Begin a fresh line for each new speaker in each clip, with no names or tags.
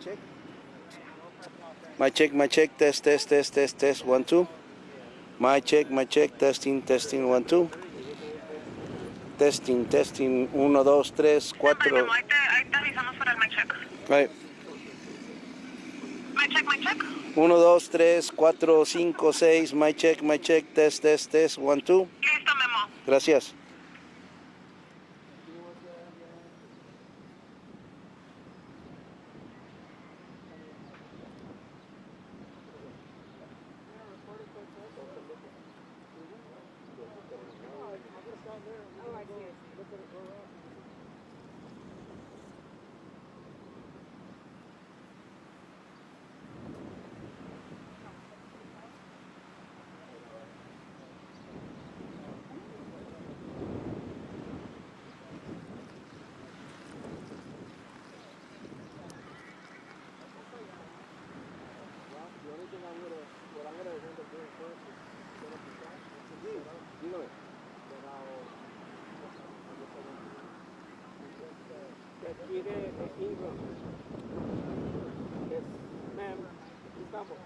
check.
My check, test, 1, 2. My check, testing, 1, 2. Testing, 1, 2, 3, 4.
Ahí te avisamos para el my check.
Right.
My check.
1, 2, 3, 4, 5, 6. My check, test, 1, 2.
Listo, Memo.
Gracias.
Quiere Ingram. Yes, ma'am. Estamos.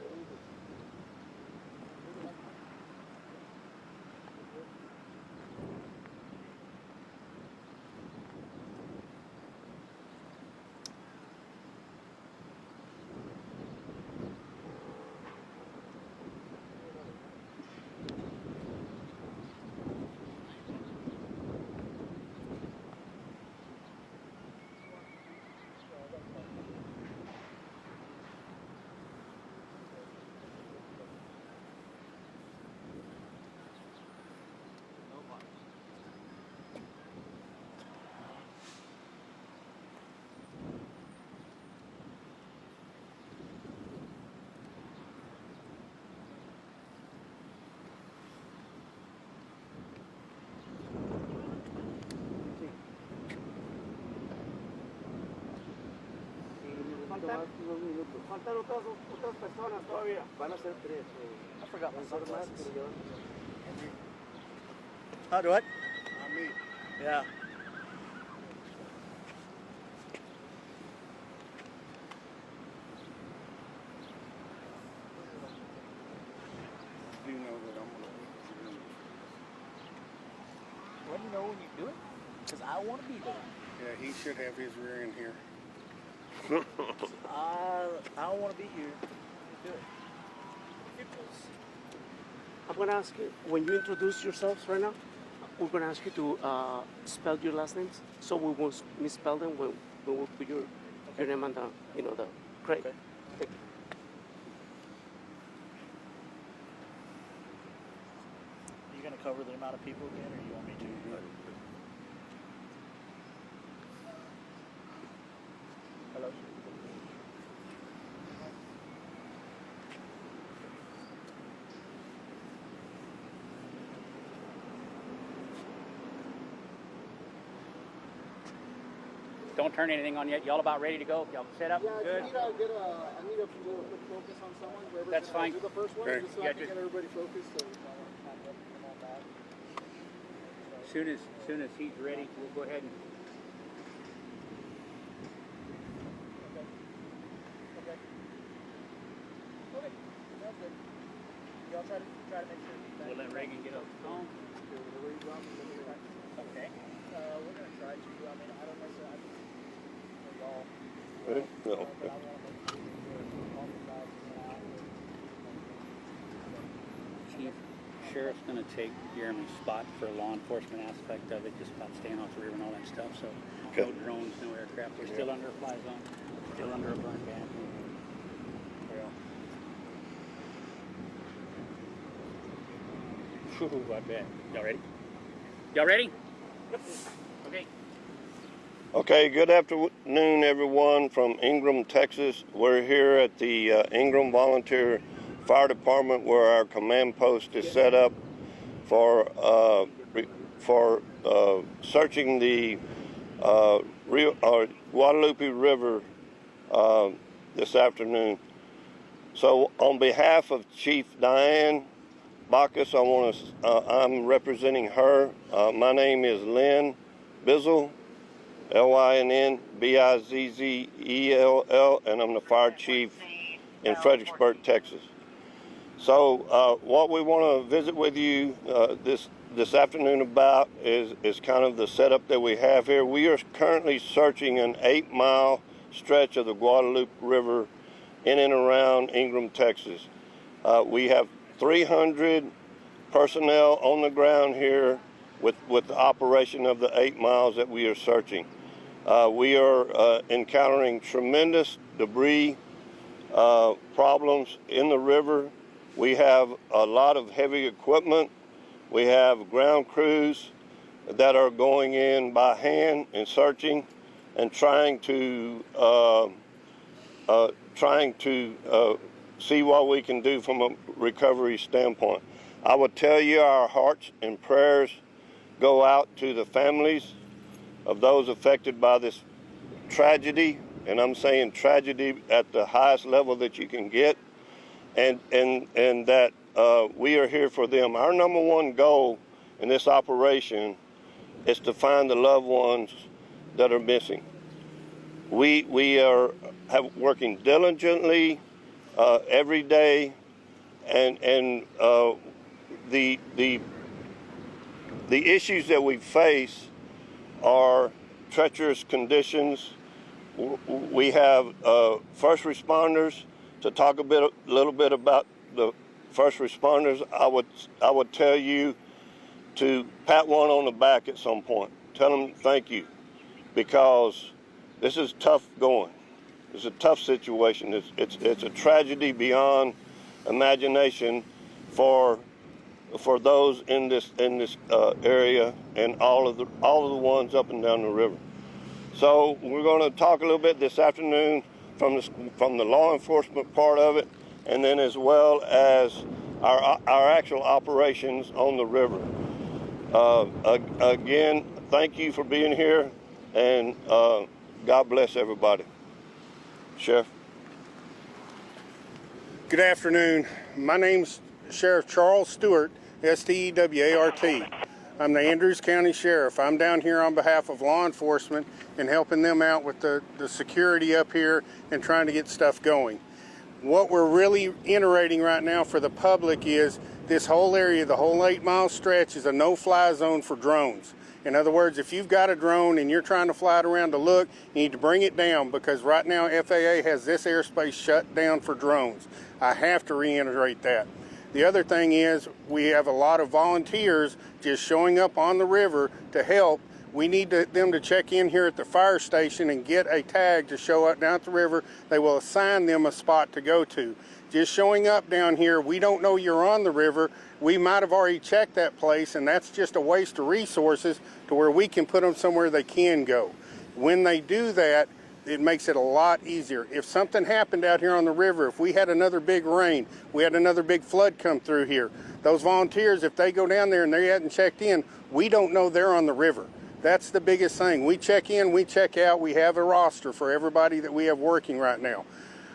Faltan otras personas todavía.
Van a ser 3.
I forgot my sunglasses.
How do it?
On me.
Yeah.
You know that I'm going to.
Let me know when you do it, because I want to be there.
Yeah, he should have his rear end here.
I don't want to be here. Do it.
I'm going to ask you, when you introduce yourselves right now, we're going to ask you to spell your last names, so we won't misspell them when we will put your name on the, the crate.
Okay.
Thank you.
Are you going to cover the amount of people again, or you want me to? Hello?
Don't turn anything on yet. Y'all about ready to go? Y'all set up?
Yeah,
Good.
I need a little quick focus on someone. Whoever's
That's
gonna
fine.
Do the first one,
Okay.
just so
Yeah,
I can
just-
get everybody focused. So we don't have to come on back.
Soon as he's ready, we'll go ahead and.
Okay. Sounds good. Y'all try to make sure.
We'll let Reagan get up the phone. Okay.
We're gonna try to. I mean, I don't necessarily. Y'all.
Ready? No.
But I want to make sure that all the guys are out.
Chief, Sheriff's going to take Jeremy's spot for a law enforcement aspect of it, just about staying off the river and all that stuff. So no
Okay.
drones, no aircraft. We're still under a fly zone, still under a burn ban. Whew, I bet. Y'all ready? Y'all ready? Okay.
Okay, good afternoon, everyone from Ingram, Texas. We're here at the Ingram Volunteer Fire Department, where our command post is set up for searching the Guadalupe River this afternoon. So, on behalf of Chief Diane Bacchus, I'm representing her. My name is Lynn Bizzle. LYNNBIZZELL, and I'm the fire chief in Fredericksburg, Texas. So what we want to visit with you this afternoon about is kind of the setup that we have here. We are currently searching an 8-mile stretch of the Guadalupe River in and around Ingram, Texas. We have 300 personnel on the ground here with the operation of the 8 miles that we are searching. We are encountering tremendous debris problems in the river. We have a lot of heavy equipment. We have ground crews that are going in by hand and searching and trying to see what we can do from a recovery standpoint. I would tell you our hearts and prayers go out to the families of those affected by this tragedy, and I'm saying tragedy at the highest level that you can get, and that we are here for them. Our number one goal in this operation is to find the loved ones that are missing. We are working diligently every day, and the issues that we face are treacherous conditions. We have first responders. To talk a little bit about the first responders, I would tell you to pat one on the back at some point. Tell them thank you, because this is tough going. It's a tough situation. It's a tragedy beyond imagination for those in this area and all of the ones up and down the river. So we're going to talk a little bit this afternoon from the law enforcement part of it, and then as well as our actual operations on the river. Again, thank you for being here, and God bless everybody. Sheriff.
Good afternoon. My name's Sheriff Charles Stewart, S-T-E-W-A-R-T. I'm the Andrews County Sheriff. I'm down here on behalf of law enforcement and helping them out with the security up here and trying to get stuff going. What we're really iterating right now for the public is this whole area, the whole 8-mile stretch, is a no-fly zone for drones. In other words, if you've got a drone and you're trying to fly it around to look, you need to bring it down, because right now FAA has this airspace shut down for drones. I have to reiterate that. The other thing is we have a lot of volunteers just showing up on the river to help. We need them to check in here at the fire station and get a tag to show up down at the river. They will assign them a spot to go to. Just showing up down here, we don't know you're on the river. We might have already checked that place, and that's just a waste of resources to where we can put them somewhere they can go. When they do that, it makes it a lot easier. If something happened out here on the river, if we had another big rain, we had another big flood come through here, those volunteers, if they go down there and they hadn't checked in, we don't know they're on the river. That's the biggest thing. We check in, we check out, we have a roster for everybody that we have working right now.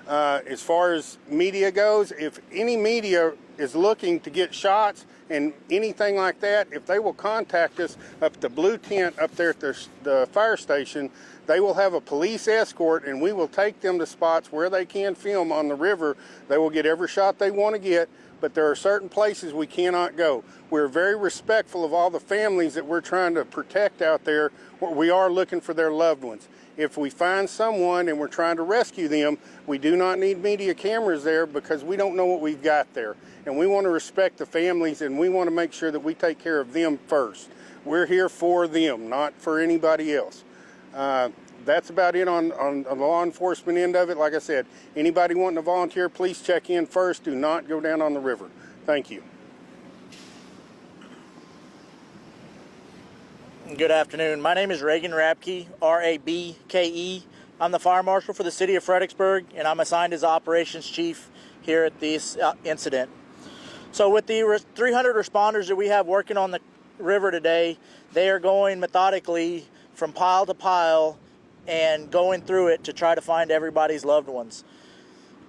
As far as media goes, if any media is looking to get shots and anything like that, if they will contact us up at the blue tent up there at the fire station, they will have a police escort, and we will take them to spots where they can film on the river. They will get every shot they want to get, but there are certain places we cannot go. We're very respectful of all the families that we're trying to protect out there, where we are looking for their loved ones. If we find someone and we're trying to rescue them, we do not need media cameras there, because we don't know what we've got there. And we want to respect the families, and we want to make sure that we take care of them first. We're here for them, not for anybody else. That's about it on the law enforcement end of it. Like I said, anybody wanting to volunteer, please check in first. Do not go down on the river. Thank you.
Good afternoon. My name is Reagan Rabke, R-A-B-K-E. I'm the fire marshal for the city of Fredericksburg, and I'm assigned as operations chief here at this incident. So with the 300 responders that we have working on the river today, they are going methodically from pile to pile and going through it to try to find everybody's loved ones.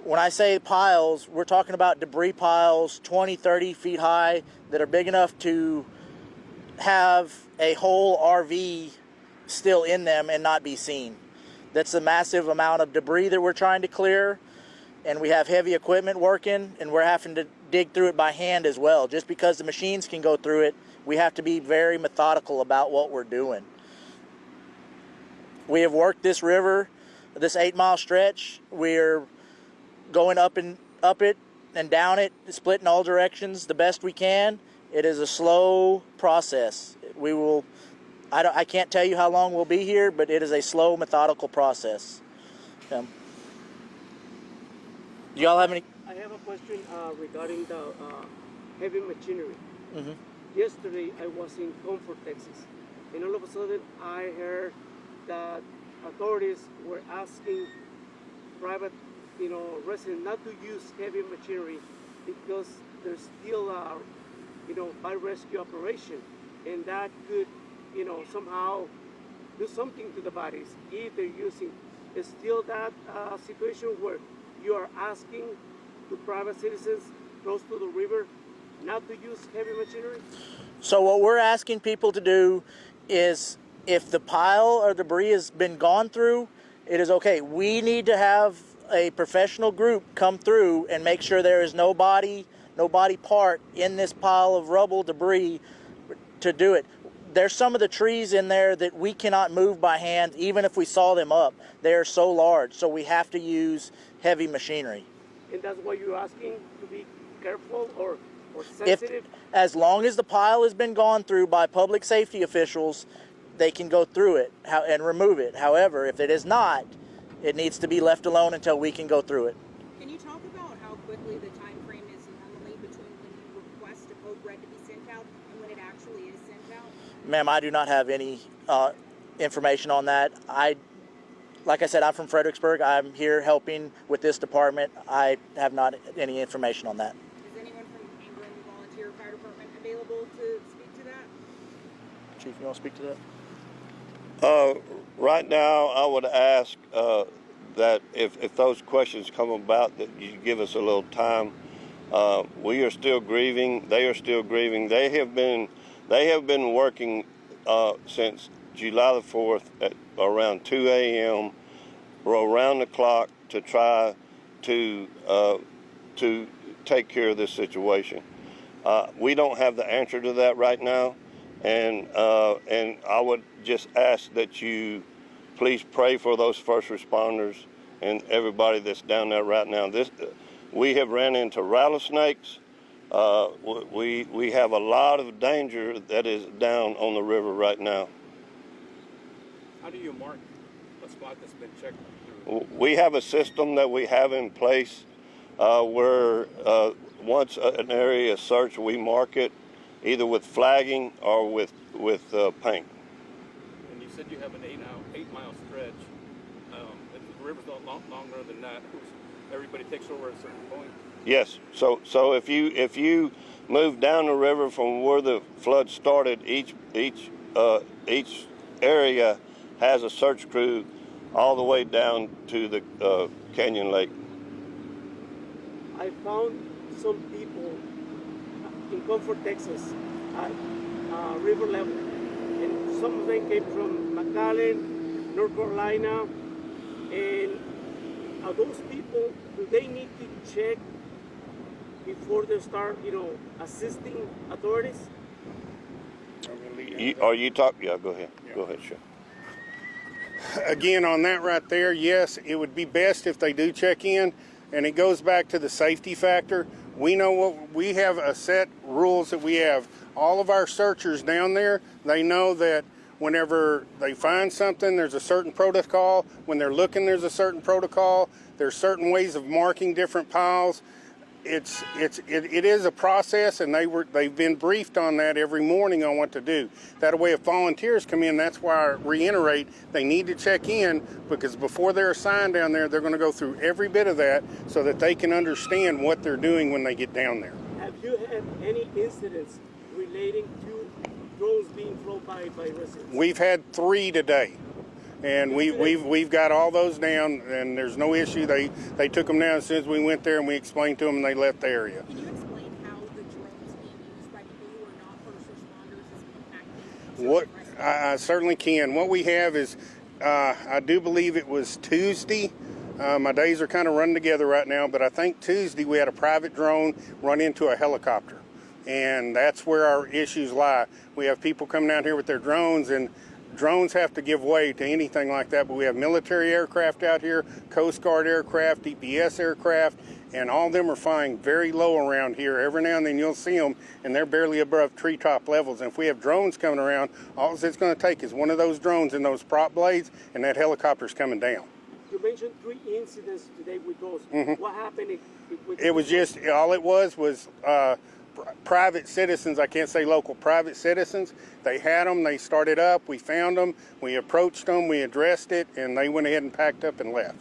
When I say piles, we're talking about debris piles 20, 30 feet high that are big enough to have a whole RV still in them and not be seen. That's a massive amount of debris that we're trying to clear, and we have heavy equipment working, and we're having to dig through it by hand as well. Just because the machines can go through it, we have to be very methodical about what we're doing. We have worked this river, this 8-mile stretch. We're going up it and down it, split in all directions the best we can. It is a slow process. I can't tell you how long we'll be here, but it is a slow, methodical process. Do y'all have any?
I have a question regarding the heavy machinery.
Mm-hmm.
Yesterday I was in Comfort, Texas, and all of a sudden I heard that authorities were asking private, residents not to use heavy machinery because there's still a, fire rescue operation, and that could, somehow do something to the bodies if they're using. Is still that situation where you are asking to private citizens close to the river not to use heavy machinery?
So what we're asking people to do is, if the pile or debris has been gone through, it is okay. We need to have a professional group come through and make sure there is no body part in this pile of rubble debris to do it. There's some of the trees in there that we cannot move by hand, even if we saw them up. They are so large, so we have to use heavy machinery.
And that's why you're asking to be careful or sensitive?
As long as the pile has been gone through by public safety officials, they can go through it and remove it. However, if it is not, it needs to be left alone until we can go through it.
Can you talk about how quickly the time frame is normally between when you request a code red to be sent out and when it actually is sent out?
Ma'am, I do not have any information on that. Like I said, I'm from Fredericksburg. I'm here helping with this department. I have not any information on that.
Is anyone from Ingram Volunteer Fire Department available to speak to that?
Chief, you want to speak to that?
Right now, I would ask that if those questions come about, that you give us a little time. We are still grieving. They are still grieving. They have been working since July the 4th at around 2 a.m. around the clock to try to take care of this situation. We don't have the answer to that right now, and I would just ask that you please pray for those first responders and everybody that's down there right now. We have ran into rattlesnakes. We have a lot of danger that is down on the river right now.
How do you mark a spot that's been checked through?
We have a system that we have in place where once an area is searched, we mark it either with flagging or with paint.
And you said you have an 8-mile stretch. If the river's not longer than that, everybody takes over at a certain point.
Yes. So if you move down the river from where the flood started, each area has a search crew all the way down to the Canyon Lake.
I found some people in Comfort, Texas at river level, and some of them came from McAllen, North Carolina, and are those people, do they need to check before they start, assisting authorities?
Are you talking? Yeah, go ahead. Yeah. Go ahead, sure.
Again, on that right there, yes, it would be best if they do check in, and it goes back to the safety factor. We know what we have, a set rules that we have. All of our searchers down there, they know that whenever they find something, there's a certain protocol. When they're looking, there's a certain protocol. There's certain ways of marking different piles. It is a process, and they've been briefed on that every morning on what to do. That way, if volunteers come in, that's why I reiterate, they need to check in, because before they're assigned down there, they're going to go through every bit of that so that they can understand what they're doing when they get down there.
Have you had any incidents relating to drones being flown by residents?
We've had 3 today. And we've got all those down, and there's no issue. They took them down as soon as we went there, and we explained to them, and they left the area.
Can you explain how the drones being used by people who are not first responders is impacting?
I certainly can. What we have is, I do believe it was Tuesday. My days are kind of running together right now, but I think Tuesday we had a private drone run into a helicopter. And that's where our issues lie. We have people coming out here with their drones, and drones have to give way to anything like that. But we have military aircraft out here, Coast Guard aircraft, DPS aircraft, and all of them are flying very low around here. Every now and then you'll see them, and they're barely above treetop levels. And if we have drones coming around, all it's going to take is one of those drones and those prop blades, and that helicopter's coming down.
You mentioned 3 incidents today with those. What happened?
It was just, all it was private citizens, I can't say local, private citizens. They had them, they started up, we found them, we approached them, we addressed it, and they went ahead and packed up and left.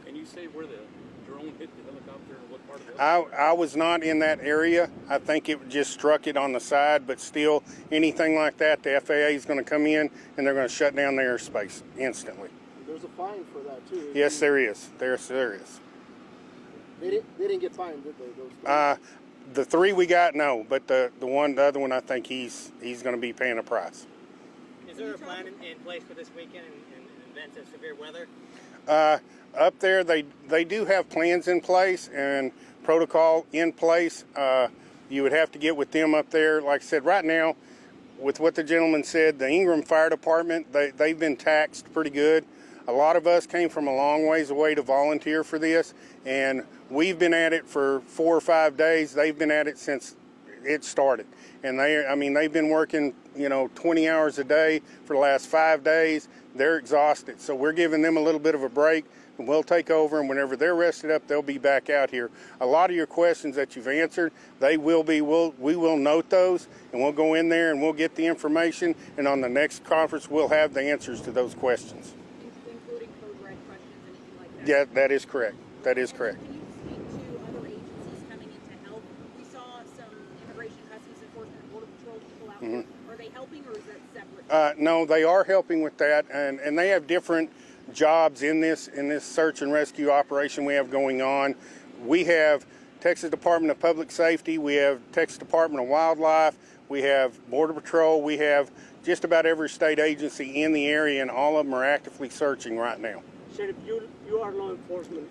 Can you say where the drone hit the helicopter and what part of the
I was not in that area. I think it just struck it on the side, but still, anything like that, the FAA is going to come in and they're going to shut down the airspace instantly.
There's a fine for that too.
Yes, there is. There is.
They didn't get fined, did they? Those
The 3 we got, no, but the other one, I think he's going to be paying a price.
Is there a plan in place for this weekend in event of severe weather?
Up there, they do have plans in place and protocol in place. You would have to get with them up there. Like I said, right now, with what the gentleman said, the Ingram Fire Department, they've been taxed pretty good. A lot of us came from a long ways away to volunteer for this, and we've been at it for 4 or 5 days. They've been at it since it started. And they've been working, 20 hours a day for the last 5 days. They're exhausted. So we're giving them a little bit of a break, and we'll take over, and whenever they're rested up, they'll be back out here. A lot of your questions that you've answered, we will note those, and we'll go in there and we'll get the information, and on the next conference, we'll have the answers to those questions.
Including code red questions, anything like that?
Yeah, that is correct. That is correct.
Can you speak to other agencies coming in to help? We saw some Immigration Customs Enforcement and Border Patrol people out there. Are they helping, or is that separate?
No, they are helping with that, and they have different jobs in this search and rescue operation we have going on. We have Texas Department of Public Safety, we have Texas Department of Wildlife, we have Border Patrol, we have just about every state agency in the area, and all of them are actively searching right now.
Sheriff, you are law enforcement.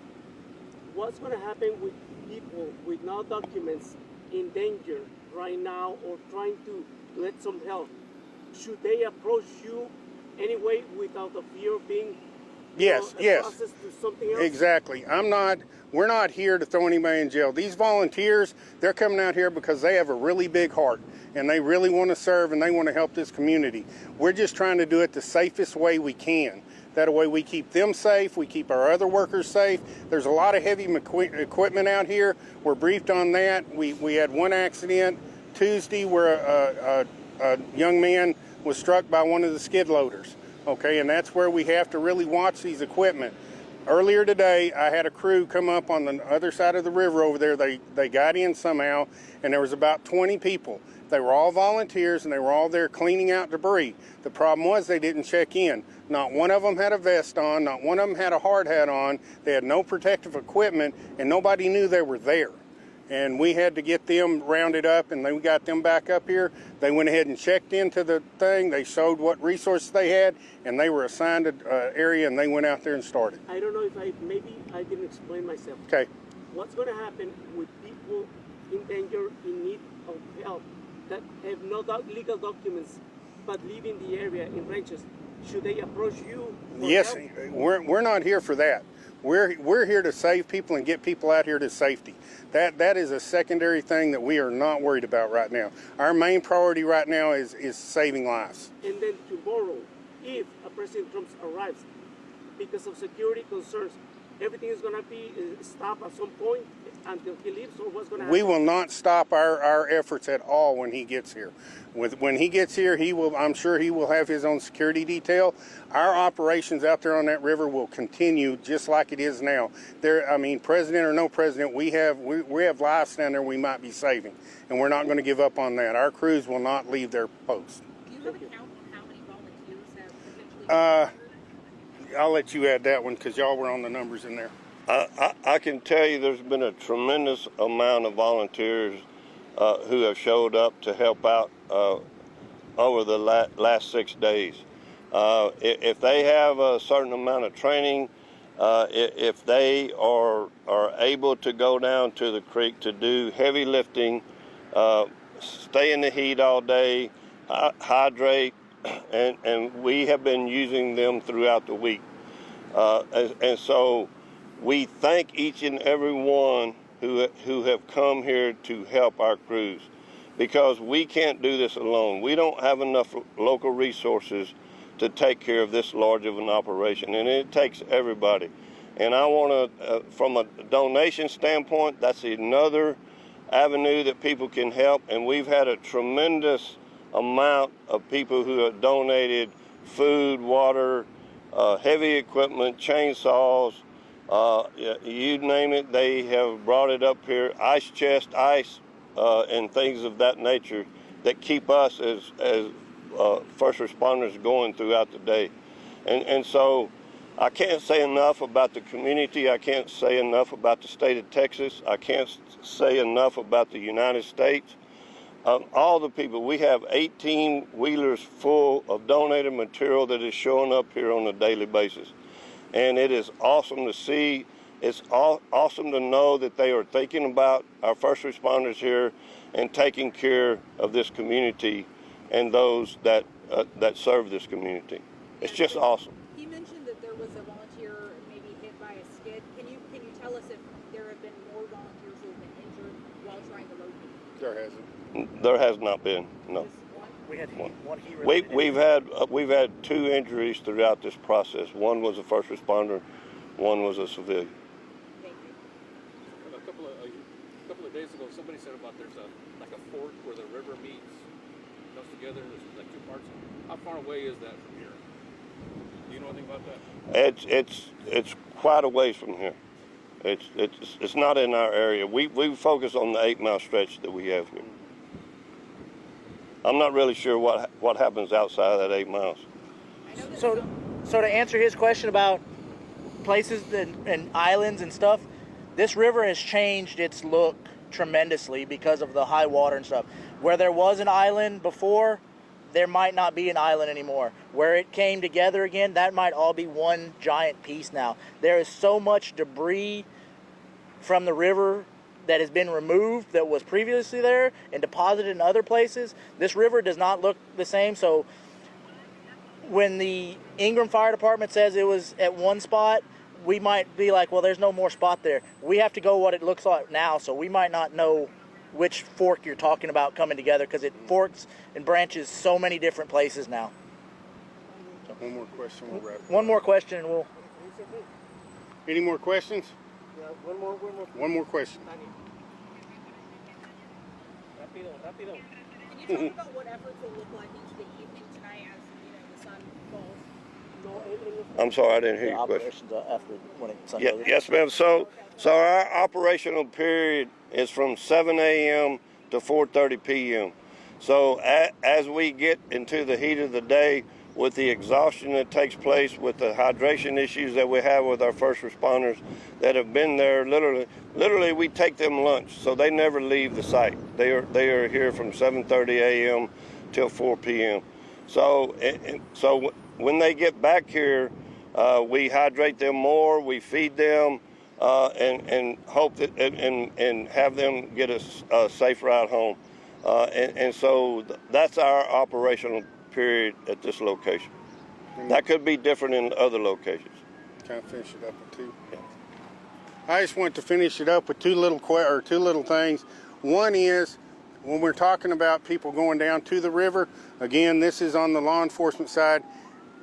What's going to happen with people with no documents in danger right now or trying to get some help? Should they approach you anyway without the fear of being
Yes.
processed to something else?
Exactly. We're not here to throw anybody in jail. These volunteers, they're coming out here because they have a really big heart and they really want to serve and they want to help this community. We're just trying to do it the safest way we can. That way we keep them safe, we keep our other workers safe. There's a lot of heavy equipment out here. We're briefed on that. We had one accident Tuesday where a young man was struck by one of the skid loaders. Okay, and that's where we have to really watch these equipment. Earlier today, I had a crew come up on the other side of the river over there. They got in somehow, and there was about 20 people. They were all volunteers, and they were all there cleaning out debris. The problem was they didn't check in. Not one of them had a vest on. Not one of them had a hard hat on. They had no protective equipment, and nobody knew they were there. And we had to get them rounded up, and then we got them back up here. They went ahead and checked into the thing. They showed what resources they had, and they were assigned an area, and they went out there and started.
I don't know if maybe I didn't explain myself.
Okay.
What's going to happen with people in danger, in need of help, that have no legal documents but live in the area in ranches? Should they approach you?
Yes,
help?
we're not here for that. We're here to save people and get people out here to safety. That is a secondary thing that we are not worried about right now. Our main priority right now is saving lives.
And then tomorrow, if a President Trump arrives, because of security concerns, everything is going to be stopped at some point until he leaves, or what's going to happen?
We will not stop our efforts at all when he gets here. When he gets here, I'm sure he will have his own security detail. Our operations out there on that river will continue just like it is now. President or no president, we have lives down there we might be saving, and we're not going to give up on that. Our crews will not leave their post.
Do you have a count on how many volunteers have potentially
I'll let you add that one because y'all were on the numbers in there.
I can tell you there's been a tremendous amount of volunteers who have showed up to help out over the last 6 days. If they have a certain amount of training, if they are able to go down to the creek to do heavy lifting, stay in the heat all day, hydrate, and we have been using them throughout the week. And so we thank each and every one who have come here to help our crews, because we can't do this alone. We don't have enough local resources to take care of this large of an operation, and it takes everybody. And I want to, from a donation standpoint, that's another avenue that people can help, and we've had a tremendous amount of people who have donated food, water, heavy equipment, chainsaws, you name it, they have brought it up here, ice chest, ice, and things of that nature that keep us as first responders going throughout the day. And so I can't say enough about the community. I can't say enough about the state of Texas. I can't say enough about the United States. All the people, we have 18 wheelers full of donated material that is showing up here on a daily basis. And it is awesome to see. It's awesome to know that they are thinking about our first responders here and taking care of this community and those that serve this community. It's just awesome.
He mentioned that there was a volunteer maybe hit by a skid. Can you tell us if there have been more volunteers who have been injured while trying to locate them?
There hasn't.
There has not been, no.
We had one
We've had 2 injuries throughout this process. One was a first responder, one was a civilian.
Thank you.
A couple of days ago, somebody said about there's like a fork where the river meets, comes together. There's like 2 parts. How far away is that from here? Do you know anything about that?
It's quite a ways from here. It's not in our area. We focus on the 8-mile stretch that we have here. I'm not really sure what happens outside of that 8 miles.
So to answer his question about places and islands and stuff, this river has changed its look tremendously because of the high water and stuff. Where there was an island before, there might not be an island anymore. Where it came together again, that might all be one giant piece now. There is so much debris from the river that has been removed that was previously there and deposited in other places. This river does not look the same. So when the Ingram Fire Department says it was at one spot, we might be like, well, there's no more spot there. We have to go what it looks like now, so we might not know which fork you're talking about coming together, because it forks and branches so many different places now.
One more question, we'll wrap it up.
One more question and we'll...
Any more questions?
Yeah, one more.
One more question.
Rapido.
Can you talk about what efforts will look like into the evening tonight as the sun falls?
I'm sorry, I didn't hear your question.
Operations after when it sun
Yeah,
goes.
yes, ma'am. So our operational period is from 7 a.m. to 4:30 p.m. So as we get into the heat of the day, with the exhaustion that takes place, with the hydration issues that we have with our first responders that have been there, literally we take them lunch, so they never leave the site. They are here from 7:30 a.m. till 4 p.m. So when they get back here, we hydrate them more, we feed them, and hope that and have them get a safe ride home. And so that's our operational period at this location. That could be different in other locations.
Can I finish it up with 2? Yeah. I just want to finish it up with two little things. One is, when we're talking about people going down to the river, again, this is on the law enforcement side.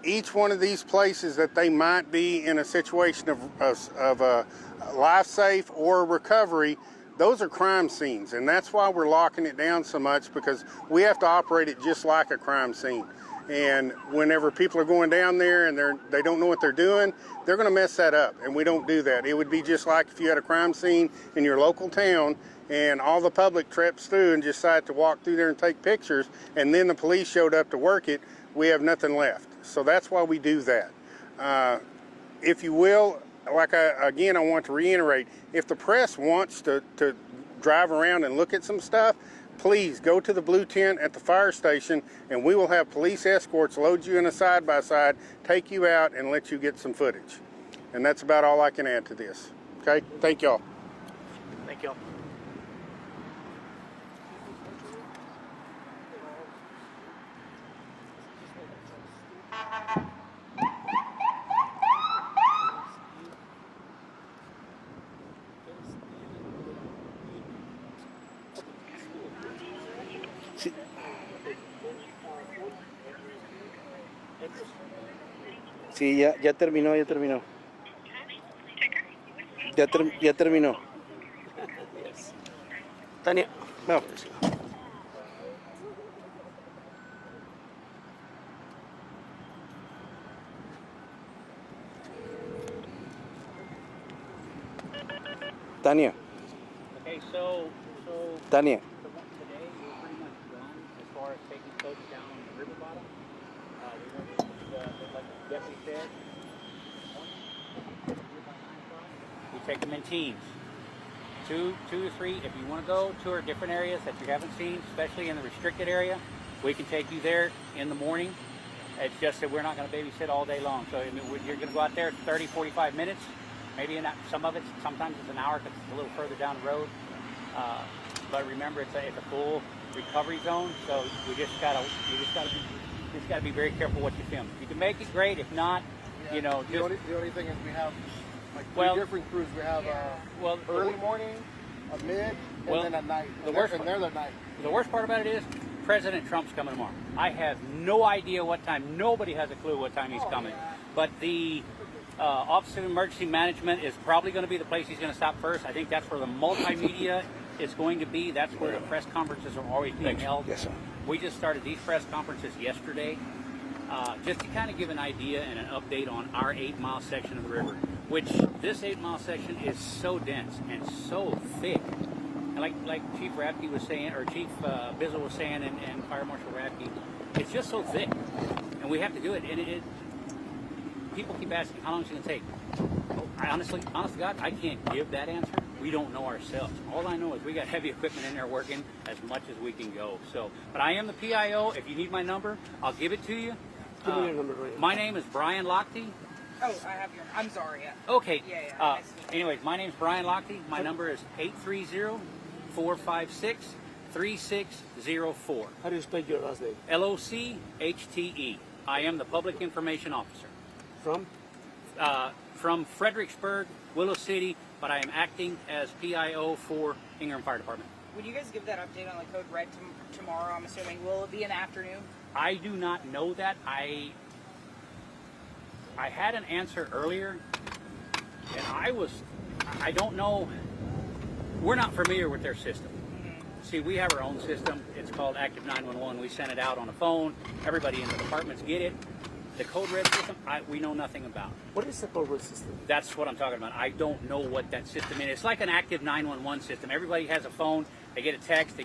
Each one of these places that they might be in a situation of life safe or recovery, those are crime scenes, and that's why we're locking it down so much, because we have to operate it just like a crime scene. And whenever people are going down there and they don't know what they're doing, they're going to mess that up, and we don't do that. It would be just like if you had a crime scene in your local town and all the public trips through and decided to walk through there and take pictures, and then the police showed up to work it, we have nothing left. So that's why we do that. If you will, I want to reiterate, if the press wants to drive around and look at some stuff, please go to the blue tent at the fire station, and we will have police escorts load you in a side-by-side, take you out, and let you get some footage. And that's about all I can add to this. Okay? Thank y'all.
Thank you.
Sí, ya terminó. Ya terminó. Tania, no. Tania,
Okay, so
Tania.
today we're pretty much done as far as taking folks down the river bottom. Like the deputy said, we take them in teams. Two to three. If you want to go tour different areas that you haven't seen, especially in the restricted area, we can take you there in the morning. It's just that we're not going to babysit all day long. So I mean, you're going to go out there 30, 45 minutes. Maybe sometimes it's an hour because it's a little further down the road. But remember, it's a full recovery zone. So you just gotta be very careful what you film. If you can make it, great. If not, you know.
The only thing is we have like three different crews. We have early morning, a mid, and then at night. They're the night.
The worst part about it is President Trump's coming tomorrow. I have no idea what time. Nobody has a clue what time he's coming. But the Office of Emergency Management is probably going to be the place he's going to stop first. I think that's where the multimedia is going to be. That's where the press conferences are always being held.
Yes, sir.
We just started these press conferences yesterday, just to kind of give an idea and an update on our 8-mile section of the river, which this 8-mile section is so dense and so thick. And like Chief Rapke was saying, or Chief Bizzle was saying, and Fire Marshal Rapke, it's just so thick, and we have to do it. And people keep asking, how long is it going to take? Honest to God, I can't give that answer. We don't know ourselves. All I know is we got heavy equipment in there working as much as we can go. So, but I am the PIO. If you need my number, I'll give it to you.
Give me your number right now.
My name is Brian Lochte.
Oh, I have your. I'm sorry.
Okay.
Yeah. Nice to meet you.
Anyways, my name is Brian Lochte. My number is 830-456-3604.
How do you spell your last name?
Lochte. I am the Public Information Officer.
From
Fredericksburg, Willow City, but I am acting as PIO for Ingram Fire Department.
Would you guys give that update on the code red tomorrow? I'm assuming. Will it be in the afternoon?
I do not know that. I had an answer earlier, and I don't know. We're not familiar with their system. See, we have our own system. It's called Active 911. We send it out on the phone. Everybody in the departments get it. The code red system, we know nothing about.
what is the code red system?
That's what I'm talking about. I don't know what that system is. It's like an Active 911 system. Everybody has a phone. They get a text. They get